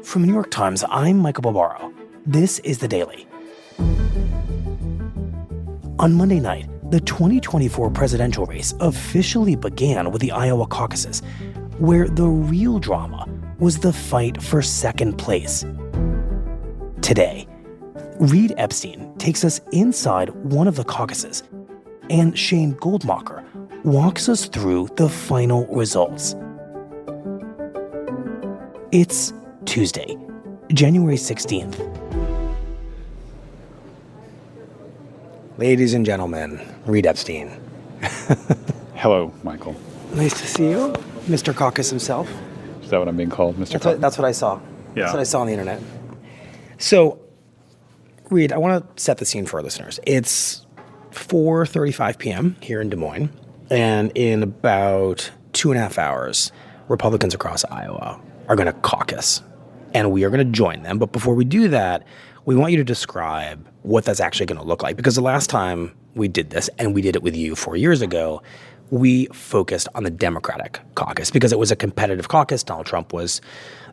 From the New York Times, I'm Michael Barbaro. This is The Daily. On Monday night, the 2024 presidential race officially began with the Iowa caucuses, where the real drama was the fight for second place. Today, Reid Epstein takes us inside one of the caucuses, and Shane Goldmacher walks us through the final results. It's Tuesday, January 16th. Ladies and gentlemen, Reid Epstein. Hello, Michael. Nice to see you, Mr. Caucus himself. Is that what I'm being called, Mr. Caucus? That's what I saw. Yeah. That's what I saw on the internet. So, Reid, I want to set the scene for our listeners. It's 4:35 p.m. here in Des Moines, and in about 2.5 hours, Republicans across Iowa are going to caucus, and we are going to join them. But before we do that, we want you to describe what that's actually going to look like, because the last time we did this, and we did it with you 4 years ago, we focused on the Democratic caucus because it was a competitive caucus. Donald Trump was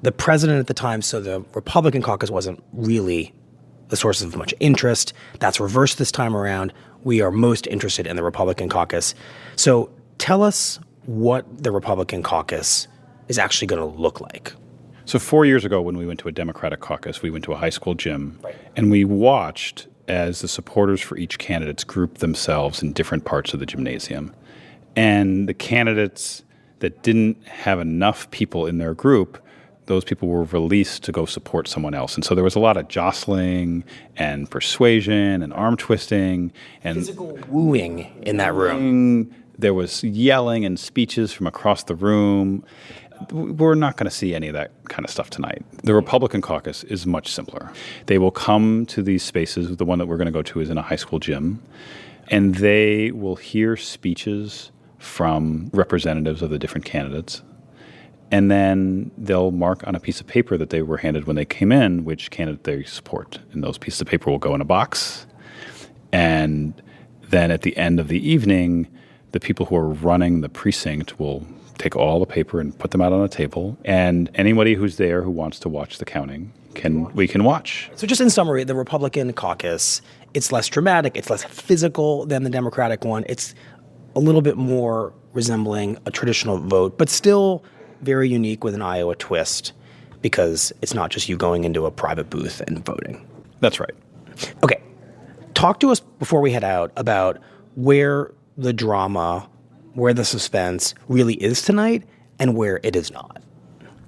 the president at the time, so the Republican caucus wasn't really the source of much interest. That's reversed this time around. We are most interested in the Republican caucus. So tell us what the Republican caucus is actually going to look like. So 4 years ago, when we went to a Democratic caucus, we went to a high school gym, and we watched as the supporters for each candidate grouped themselves in different parts of the gymnasium. And the candidates that didn't have enough people in their group, those people were released to go support someone else. And so there was a lot of jostling and persuasion and arm twisting and physical wooing in that room. There was yelling and speeches from across the room. We're not going to see any of that kind of stuff tonight. The Republican caucus is much simpler. They will come to these spaces. The one that we're going to go to is in a high school gym, and they will hear speeches from representatives of the different candidates. And then they'll mark on a piece of paper that they were handed when they came in which candidate they support. And those pieces of paper will go in a box. And then at the end of the evening, the people who are running the precinct will take all the paper and put them out on a table. And anybody who's there who wants to watch the counting we can watch. So just in summary, the Republican caucus, it's less dramatic, it's less physical than the Democratic one. It's a little bit more resembling a traditional vote, but still very unique with an Iowa twist because it's not just you going into a private booth and voting. That's right. Okay. Talk to us before we head out about where the drama, where the suspense really is tonight and where it is not.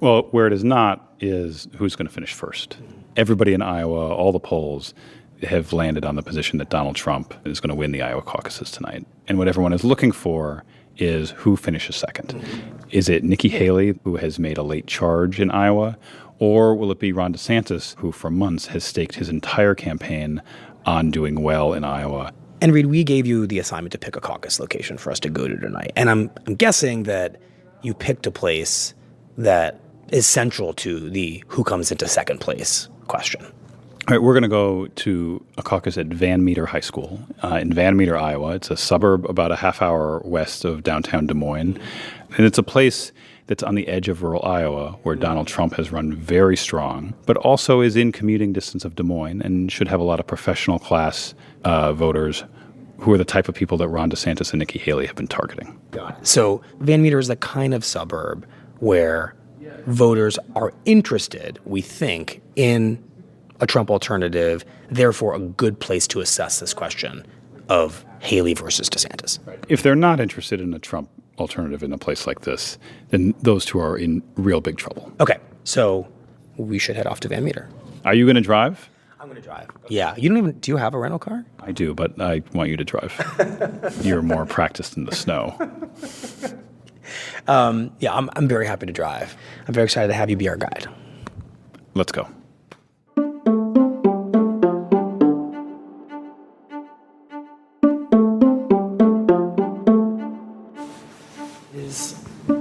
Well, where it is not is who's going to finish first. Everybody in Iowa, all the polls have landed on the position that Donald Trump is going to win the Iowa caucuses tonight. And what everyone is looking for is who finishes second. Is it Nikki Haley, who has made a late charge in Iowa, or will it be Ron DeSantis, who for months has staked his entire campaign on doing well in Iowa? And Reid, we gave you the assignment to pick a caucus location for us to go to tonight. And I'm guessing that you picked a place that is central to the who comes into second place question. All right, we're going to go to a caucus at Van Meter High School in Van Meter, Iowa. It's a suburb about a half hour west of downtown Des Moines. And it's a place that's on the edge of rural Iowa where Donald Trump has run very strong, but also is in commuting distance of Des Moines and should have a lot of professional class voters who are the type of people that Ron DeSantis and Nikki Haley have been targeting. Got it. So Van Meter is the kind of suburb where voters are interested, we think, in a Trump alternative, therefore a good place to assess this question of Haley versus DeSantis. Right. If they're not interested in a Trump alternative in a place like this, then those two are in real big trouble. Okay, so we should head off to Van Meter. Are you going to drive? I'm going to drive. Yeah. Do you have a rental car? I do, but I want you to drive. You're more practiced in the snow. Yeah, I'm very happy to drive. I'm very excited to have you be our guide. Let's go.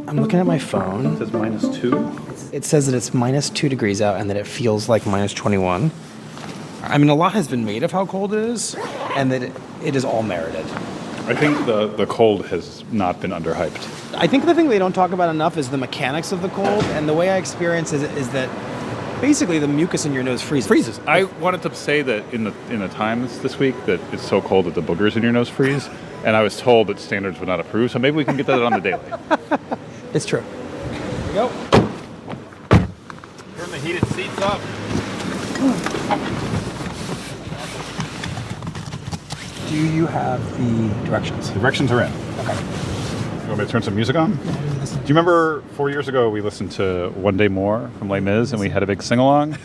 I'm looking at my phone. It says -2. It says that it's -2 degrees out and that it feels like -21. I mean, a lot has been made of how cold it is, and that it is all merited. I think the cold has not been underhyped. I think the thing they don't talk about enough is the mechanics of the cold, and the way I experience it is that basically the mucus in your nose freezes. I wanted to say that in the Times this week that it's so cold that the boogers in your nose freeze, and I was told that standards would not approve, so maybe we can get that on the daily. It's true. Here we go. Turn the heated seats up. Do you have the directions? Directions are in. Okay. You want me to turn some music on? Do you remember 4 years ago we listened to One Day More from Les Mis and we had a big sing-along?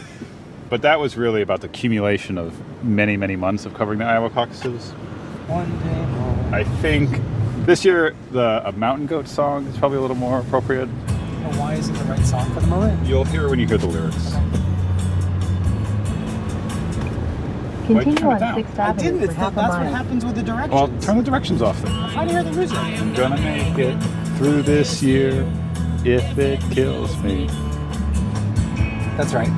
But that was really about the accumulation of many, many months of covering the Iowa caucuses. One day more. I think this year a Mountain Goat song is probably a little more appropriate. Well, why isn't the right song for the moment? You'll hear it when you hear the lyrics. Continue on down. 6th Avenue for half a That's mile. what happens with the directions. Well, turn the directions off then. I'm trying to hear the music. I'm gonna make it through this year if it kills me. That's right.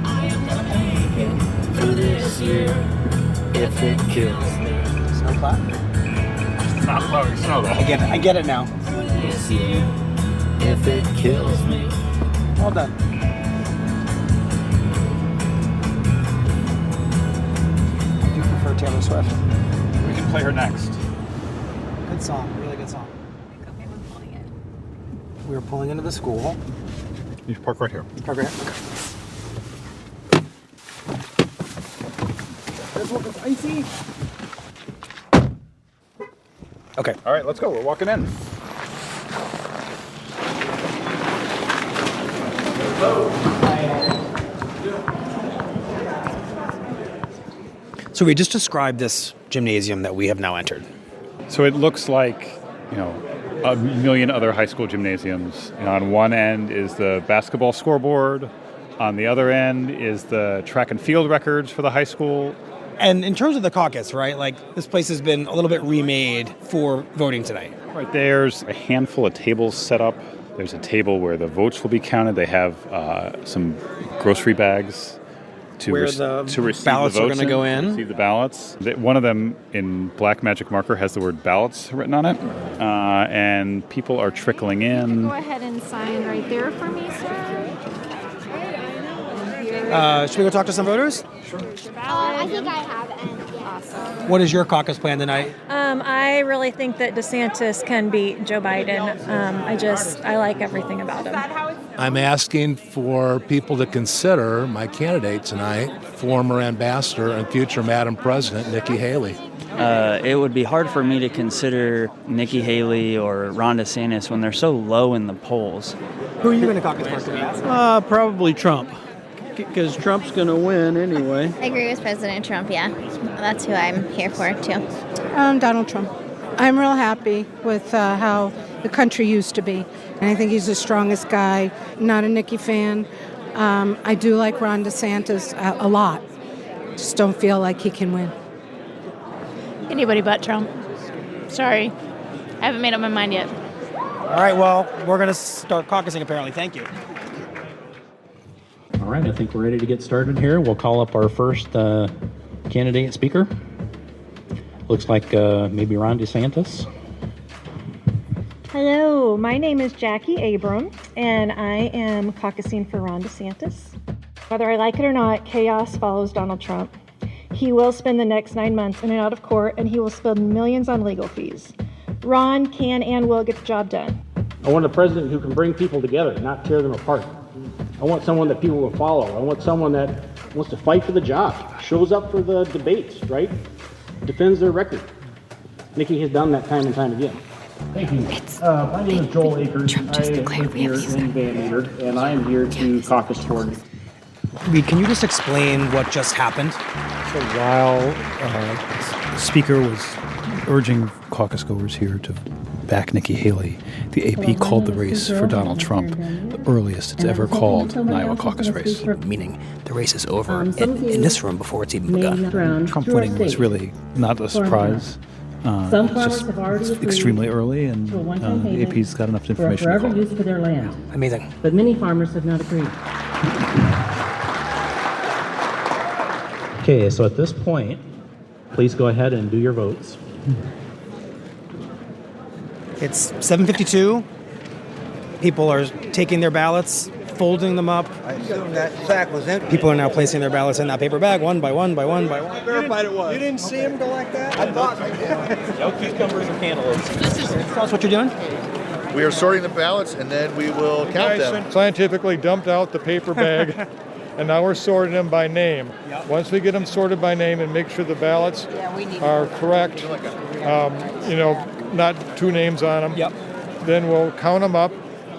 Through this year if it kills me. Snow clap. It's not blowing snow though. I get it now. This year if it kills me. Well done. I do prefer Taylor Swift. We can play her next. Good song. Really good song. We were pulling into the school. You should park right here. Park right here. This one is icy. Okay. All right, let's go. We're walking in. So we just described this gymnasium that we have now entered. So it looks like, a million other high school gymnasiums. On one end is the basketball scoreboard. On the other end is the track and field records for the high school. And in terms of the caucus, right, like this place has been a little bit remade for voting tonight. Right, there's a handful of tables set up. There's a table where the votes will be counted. They have some grocery bags to Where receive the the votes ballots are gonna go in. receive the ballots. One of them in black magic marker has the word ballots written on it. And people are trickling in. Go ahead and sign right there for me, sir. Should we go talk to some voters? I think I have it. Awesome. What is your caucus plan tonight? I really think that DeSantis can beat Joe Biden. I like everything about him. I'm asking for people to consider my candidate tonight, former ambassador and future Madam President, Nikki Haley. It would be hard for me to consider Nikki Haley or Ron DeSantis when they're so low in the polls. Who are you going to caucus for today? Probably Trump, because Trump's going to win anyway. I agree with President Trump, yeah. That's who I'm here for, too. Donald Trump. I'm real happy with how the country used to be. And I think he's the strongest guy. Not a Nikki fan. I do like Ron DeSantis a lot. Just don't feel like he can win. Anybody but Trump. Sorry. I haven't made up my mind yet. All right, well, we're going to start caucusing apparently. Thank you. All right, I think we're ready to get started here. We'll call up our first candidate speaker. Looks like maybe Ron DeSantis. Hello, my name is Jackie Abram, and I am caucusing for Ron DeSantis. Whether I like it or not, chaos follows Donald Trump. He will spend the next 9 months in and out of court, and he will spend millions on legal fees. Ron can and will get the job done. I want a president who can bring people together, not tear them apart. I want someone that people will follow. I want someone that wants to fight for the job, shows up for the debates, right? Defends their record. Nikki has done that time and time again. Thank you. My name is Joel Akers. I live here in Van Meter, and I am here to caucus for. Reid, can you just explain what just happened? So while the speaker was urging caucus goers here to back Nikki Haley, the AP called the race for Donald Trump the earliest it's ever called an Iowa caucus race. Meaning the race is over in this room before it's even begun. Trump winning was really not a surprise. It's just extremely early, and the AP's got enough information to call. Use for their land. Amazing. But many farmers have not agreed. Okay, so at this point, please go ahead and do your votes. It's 7:52. People are taking their ballots. folding them up. I assume that sack was empty. People are now placing their ballots in that paper bag, one by one by one by one. I verified it was. You didn't see him go like that? I thought I did. No cucumbers and cantaloupes. Tell us what you're doing. We are sorting the ballots, and then we will count them. Scientifically dumped out the paper bag, and now we're sorting them by name. Yep. Once we get them sorted by name and make sure the ballots are correct, not two names on them, then we'll count them up,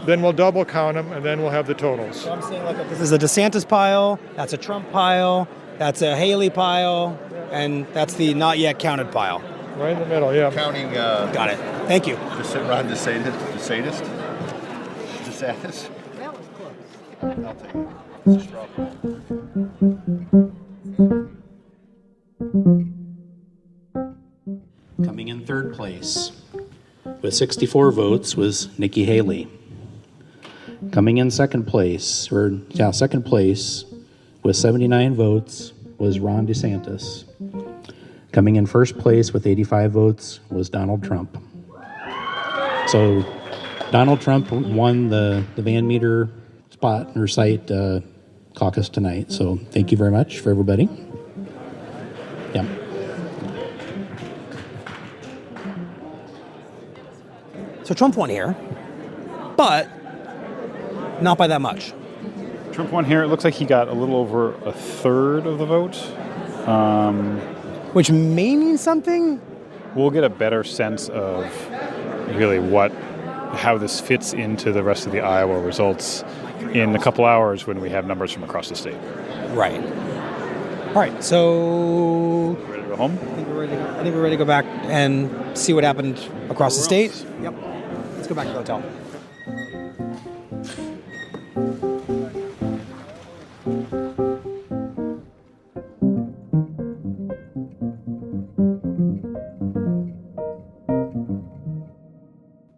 then we'll double count them, and then we'll have the totals. So I'm saying this is a DeSantis pile, that's a Trump pile, that's a Haley pile, and that's the not yet counted pile. Right in the middle, yeah. Counting. Got it. Thank you. Ron DeSantis. That was close. I'll take it. Coming in third place with 64 votes was Nikki Haley. Coming in second place with 79 votes was Ron DeSantis. Coming in first place with 85 votes was Donald Trump. So Donald Trump won the Van Meter spot or site caucus tonight. So thank you very much for everybody. Yeah. So Trump won here, but not by that much. Trump won here. It looks like he got a little over a third of the vote. Which may mean something. We'll get a better sense of really how this fits into the rest of the Iowa results in a couple hours when we have numbers from across the state. Right. All right, so... Ready to go home? I think we're ready to go back and see what happened across the state. Yep. Let's go back to the hotel.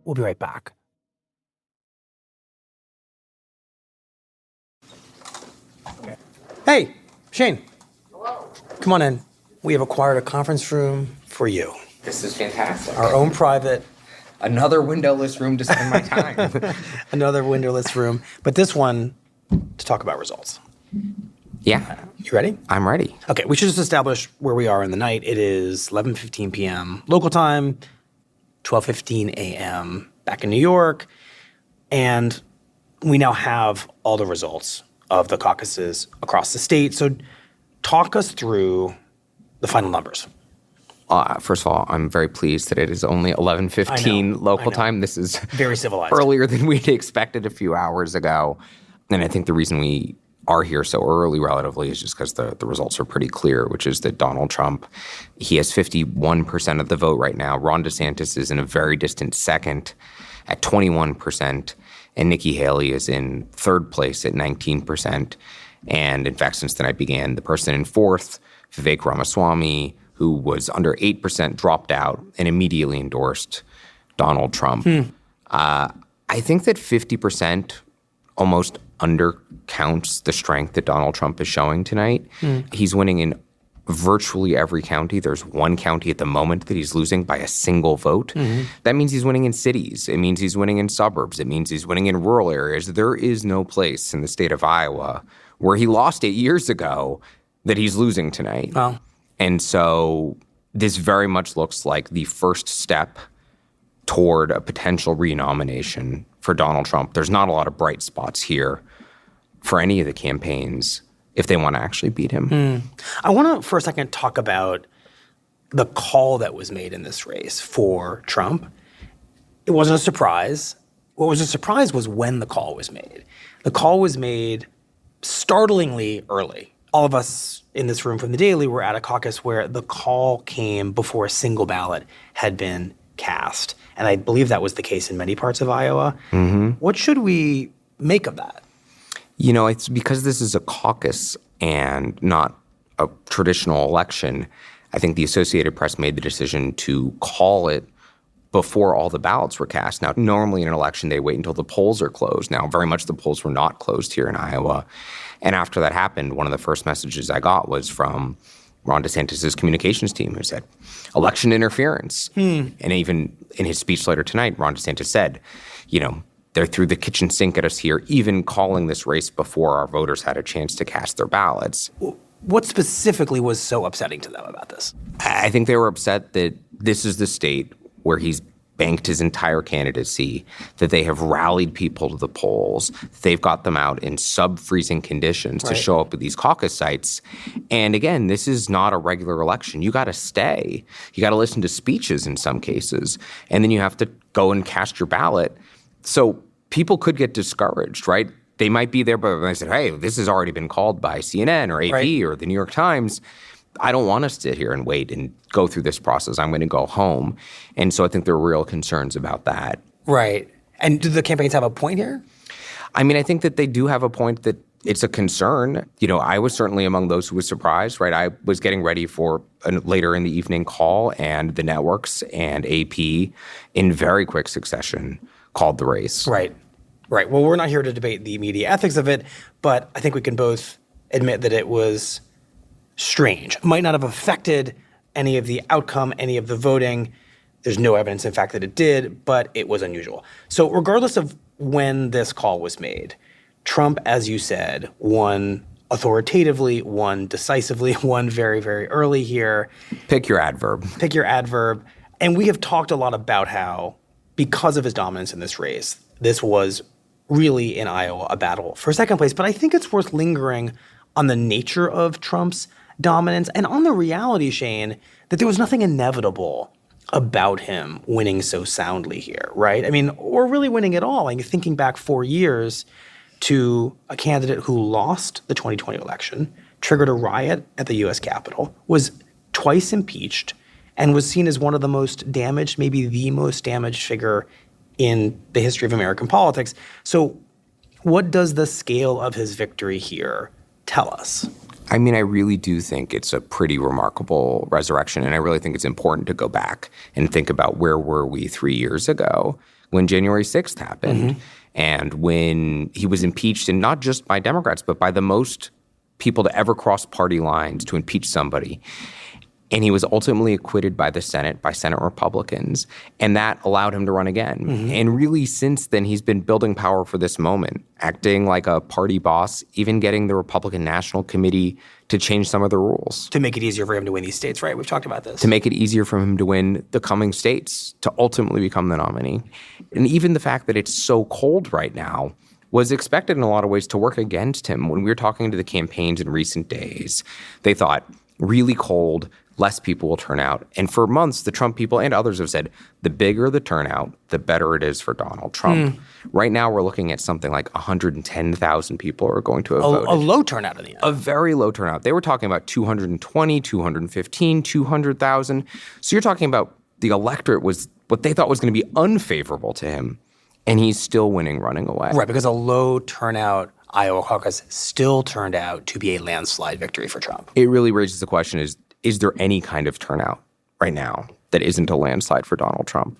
We'll be right back. Okay. Hey, Shane. Hello. Come on in. We have acquired a conference room for you. This is fantastic. Our own private. Another windowless room to spend my time. Another windowless room. But this one to talk about results. Yeah. You ready? I'm ready. Okay, we should just establish where we are in the night. It is 11:15 p.m. local time, 12:15 a.m. back in New York. And we now have all the results of the caucuses across the state. So talk us through the final numbers. First of all, I'm very pleased that it is only 11:15 local time. This is very civilized. Earlier than we'd expected a few hours ago. And I think the reason we are here so early relatively is just because the results are pretty clear, which is that Donald Trump, he has 51% of the vote right now. Ron DeSantis is in a very distant second at 21%. And Nikki Haley is in third place at 19%. And in fact, since the night began, the person in fourth, Vivek Ramaswamy, who was under 8%, dropped out and immediately endorsed Donald Trump. I think that 50% almost undercounts the strength that Donald Trump is showing tonight. He's winning in virtually every county. There's one county at the moment that he's losing by a single vote. That means he's winning in cities. It means he's winning in suburbs. It means he's winning in rural areas. There is no place in the state of Iowa where he lost 8 years ago that he's losing tonight. Wow. And so this very much looks like the first step toward a potential renomination for Donald Trump. There's not a lot of bright spots here for any of the campaigns if they want to actually beat him. I want to, for a second, talk about the call that was made in this race for Trump. It wasn't a surprise. What was a surprise was when the call was made. The call was made startlingly early. All of us in this room from the Daily were at a caucus where the call came before a single ballot had been cast. And I believe that was the case in many parts of Iowa. What should we make of that? You know, it's because this is a caucus and not a traditional election. I think the Associated Press made the decision to call it before all the ballots were cast. Now, normally in an election, they wait until the polls are closed. Now, very much the polls were not closed here in Iowa. And after that happened, one of the first messages I got was from Ron DeSantis' communications team, who said, election interference. And even in his speech later tonight, Ron DeSantis said, you know, They're through the kitchen sink at us here, even calling this race before our voters had a chance to cast their ballots. What specifically was so upsetting to them about this? I think they were upset that this is the state where he's banked his entire candidacy, that they have rallied people to the polls. They've got them out in sub-freezing conditions to show up at these caucus sites. And again, this is not a regular election. You got to stay. You got to listen to speeches in some cases. And then you have to go and cast your ballot. So people could get discouraged, right? They might be there, but they said, hey, this has already been called by CNN or AP or the New York Times. I don't want to sit here and wait and go through this process. I'm going to go home. And so I think there are real concerns about that. Right. And do the campaigns have a point here? I mean, I think that they do have a point that it's a concern. You know, I was certainly among those who was surprised, right? I was getting ready for a later in the evening call, and the networks and AP in very quick succession called the race. Right. Right. Well, we're not here to debate the media ethics of it, but I think we can both admit that it was strange. Might not have affected any of the outcome, any of the voting. There's no evidence, in fact, that it did, but it was unusual. So regardless of when this call was made, Trump, as you said, won authoritatively, won decisively, won very, very early here. Pick your adverb. Pick your adverb. And we have talked a lot about how, because of his dominance in this race, this was really in Iowa a battle for second place. But I think it's worth lingering on the nature of Trump's dominance and on the reality, Shane, that there was nothing inevitable about him winning so soundly here, right? I mean, or really winning at all. I mean, thinking back 4 years to a candidate who lost the 2020 election, triggered a riot at the U.S. Capitol, was twice impeached, and was seen as one of the most damaged, maybe the most damaged figure in the history of American politics. So what does the scale of his victory here tell us? I mean, I really do think it's a pretty remarkable resurrection, and I really think it's important to go back and think about where were we 3 years ago when January 6th happened and when he was impeached, and not just by Democrats, but by the most people to ever cross party lines to impeach somebody. And he was ultimately acquitted by the Senate, by Senate Republicans, and that allowed him to run again. And really, since then, he's been building power for this moment, acting like a party boss, even getting the Republican National Committee to change some of the rules. To make it easier for him to win these states, right? We've talked about this. To make it easier for him to win the coming states, to ultimately become the nominee. And even the fact that it's so cold right now was expected in a lot of ways to work against him. When we were talking to the campaigns in recent days, they thought, really cold, less people will turn out. And for months, the Trump people and others have said, the bigger the turnout, the better it is for Donald Trump. Right now, we're looking at something like 110,000 people are going to have voted. A low turnout in the end. A very low turnout. They were talking about 220, 215, 200,000. So you're talking about the electorate was what they thought was going to be unfavorable to him. And he's still winning, running away. Right, because a low turnout Iowa caucus still turned out to be a landslide victory for Trump. It really raises the question, is there any kind of turnout right now that isn't a landslide for Donald Trump?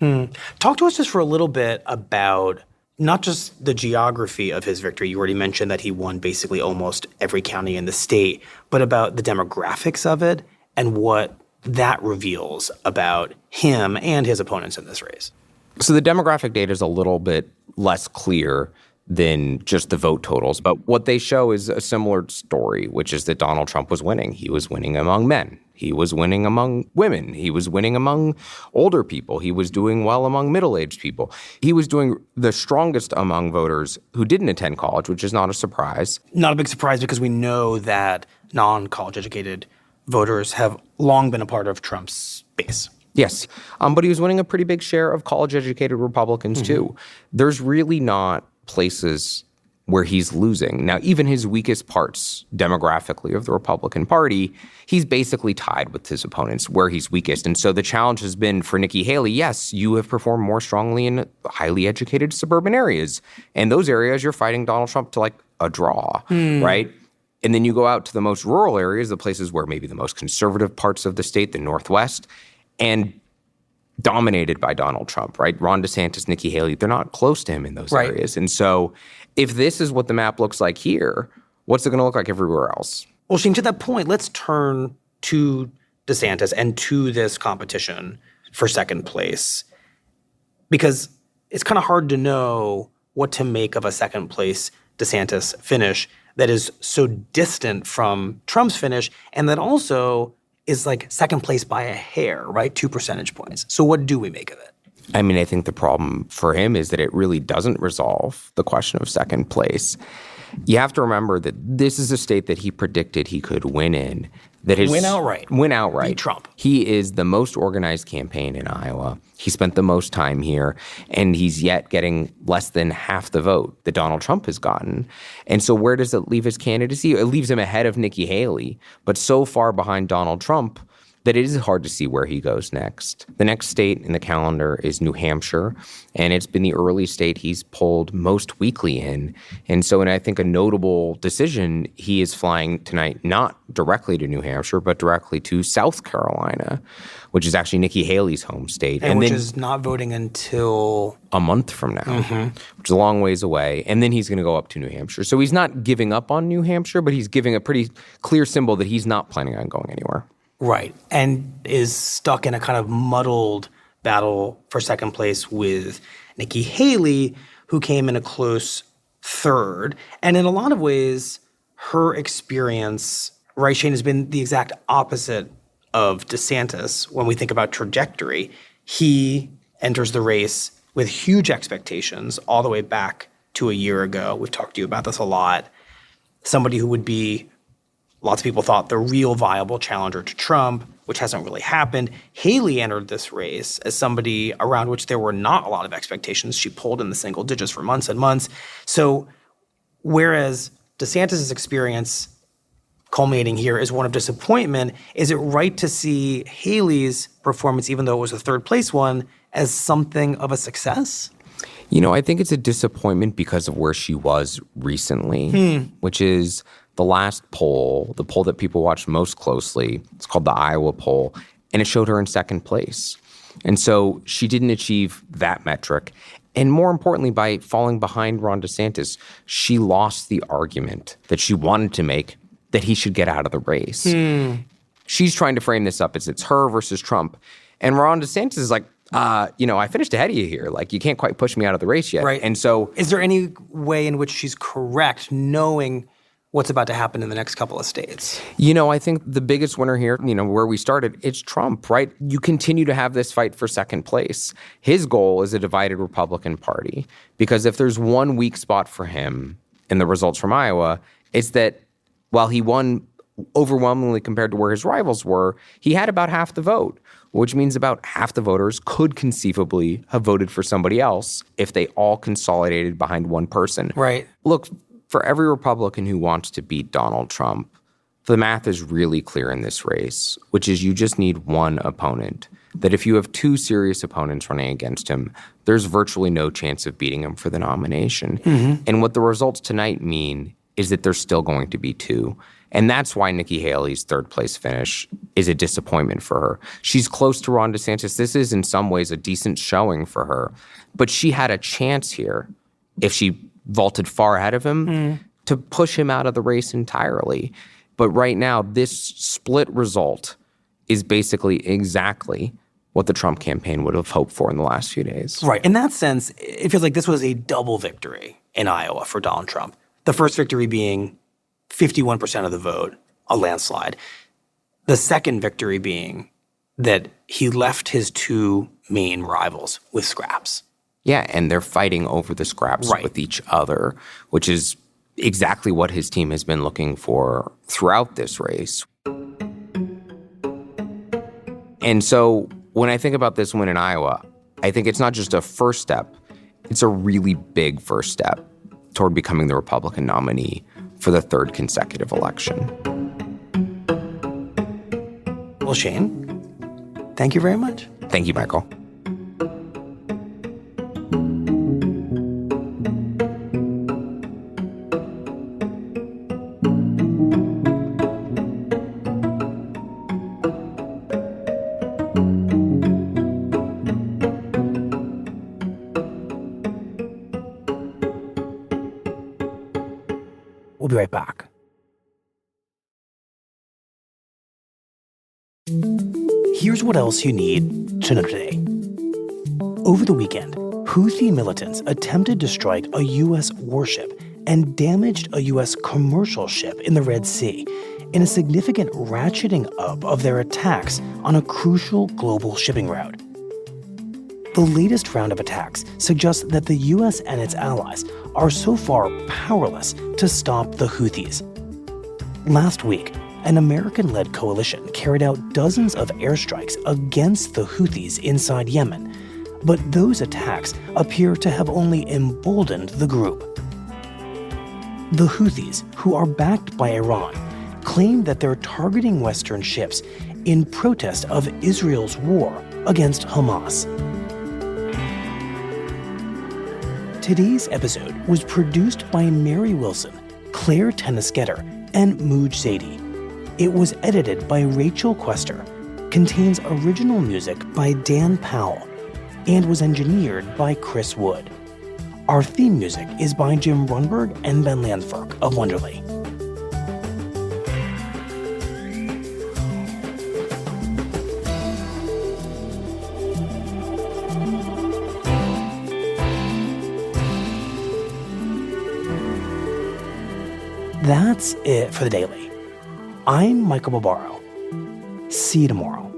Talk to us just for a little bit about not just the geography of his victory. You already mentioned that he won basically almost every county in the state, but about the demographics of it and what that reveals about him and his opponents in this race. So the demographic data is a little bit less clear than just the vote totals. But what they show is a similar story, which is that Donald Trump was winning. He was winning among men. He was winning among women. He was winning among older people. He was doing well among middle-aged people. He was doing the strongest among voters who didn't attend college, which is not a surprise. Not a big surprise because we know that non-college educated voters have long been a part of Trump's base. Yes, but he was winning a pretty big share of college-educated Republicans, too. There's really not places where he's losing. Now, even his weakest parts demographically of the Republican Party, he's basically tied with his opponents where he's weakest. And so the challenge has been for Nikki Haley, yes, you have performed more strongly in highly educated suburban areas. And those areas, you're fighting Donald Trump to like a draw, right? And then you go out to the most rural areas, the places where maybe the most conservative parts of the state, the Northwest, and dominated by Donald Trump, right? Ron DeSantis, Nikki Haley, they're not close to him in those areas. And so if this is what the map looks like here, what's it going to look like everywhere else? Well, Shane, to that point, let's turn to DeSantis and to this competition for second place, because it's kind of hard to know what to make of a second place DeSantis finish that is so distant from Trump's finish and that also is like second place by a hair, right? 2 percentage points. So what do we make of it? I mean, I think the problem for him is that it really doesn't resolve the question of second place. You have to remember that this is a state that he predicted he could win in. Win outright. Beat Trump. He is the most organized campaign in Iowa. He spent the most time here, and he's yet getting less than half the vote that Donald Trump has gotten. And so where does it leave his candidacy? It leaves him ahead of Nikki Haley, but so far behind Donald Trump that it is hard to see where he goes next. The next state in the calendar is New Hampshire, and it's been the early state he's polled most weakly in. And so in, I think, a notable decision, he is flying tonight not directly to New Hampshire, but directly to South Carolina, which is actually Nikki Haley's home state. And which is not voting until a month from now, which is a long ways away. And then he's going to go up to New Hampshire. So he's not giving up on New Hampshire, but he's giving a pretty clear symbol that he's not planning on going anywhere. Right, and is stuck in a kind of muddled battle for second place with Nikki Haley, who came in a close third. And in a lot of ways, her experience, right, Shane, has been the exact opposite of DeSantis when we think about trajectory. He enters the race with huge expectations all the way back to a year ago. We've talked to you about this a lot. Somebody who would be, lots of people thought, the real viable challenger to Trump, which hasn't really happened. Haley entered this race as somebody around which there were not a lot of expectations. She polled in the single digits for months and months. So whereas DeSantis' experience culminating here is one of disappointment, is it right to see Haley's performance, even though it was a third place one, as something of a success? You know, I think it's a disappointment because of where she was recently, which is the last poll, the poll that people watched most closely. It's called the Iowa poll, and it showed her in second place. And so she didn't achieve that metric. And more importantly, by falling behind Ron DeSantis, she lost the argument that she wanted to make that he should get out of the race. She's trying to frame this up as it's her versus Trump. And Ron DeSantis is like, I finished ahead of you here. Like, you can't quite push me out of the race yet. Right. And so, is there any way in which she's correct, knowing what's about to happen in the next couple of states? I think the biggest winner here, where we started, it's Trump, right? You continue to have this fight for second place. His goal is a divided Republican Party, because if there's one weak spot for him in the results from Iowa, it's that while he won overwhelmingly compared to where his rivals were, he had about half the vote, which means about half the voters could conceivably have voted for somebody else if they all consolidated behind one person. Right. Look, for every Republican who wants to beat Donald Trump, the math is really clear in this race, which is you just need one opponent. That if you have two serious opponents running against him, there's virtually no chance of beating him for the nomination. And what the results tonight mean is that there's still going to be two. And that's why Nikki Haley's third place finish is a disappointment for her. She's close to Ron DeSantis. This is in some ways a decent showing for her. But she had a chance here, if she vaulted far ahead of him, to push him out of the race entirely. But right now, this split result is basically exactly what the Trump campaign would have hoped for in the last few days. Right. In that sense, it feels like this was a double victory in Iowa for Donald Trump. The first victory being 51% of the vote, a landslide. The second victory being that he left his two main rivals with scraps. Yeah, and they're fighting over the scraps with each other, which is exactly what his team has been looking for throughout this race. And so when I think about this win in Iowa, I think it's not just a first step, it's a really big first step toward becoming the Republican nominee for the third consecutive election. Well, Shane, thank you very much. Thank you, Michael. We'll be right back. Here's what else you need to know today. Over the weekend, Houthi militants attempted to strike a U.S. warship and damaged a U.S. commercial ship in the Red Sea in a significant ratcheting up of their attacks on a crucial global shipping route. The latest round of attacks suggests that the U.S. and its allies are so far powerless to stop the Houthis. Last week, an American-led coalition carried out dozens of airstrikes against the Houthis inside Yemen, but those attacks appear to have only emboldened the group. The Houthis, who are backed by Iran, claim that they're targeting Western ships in protest of Israel's war against Hamas. Today's episode was produced by Mary Wilson, Claire Tennisgetter, and Mooj Zadie. It was edited by Rachel Quester, contains original music by Dan Powell, and was engineered by Chris Wood. Our theme music is by Jim Runberg and Ben Landberg of Wonderly. That's it for the Daily. I'm Michael Barbaro. See you tomorrow.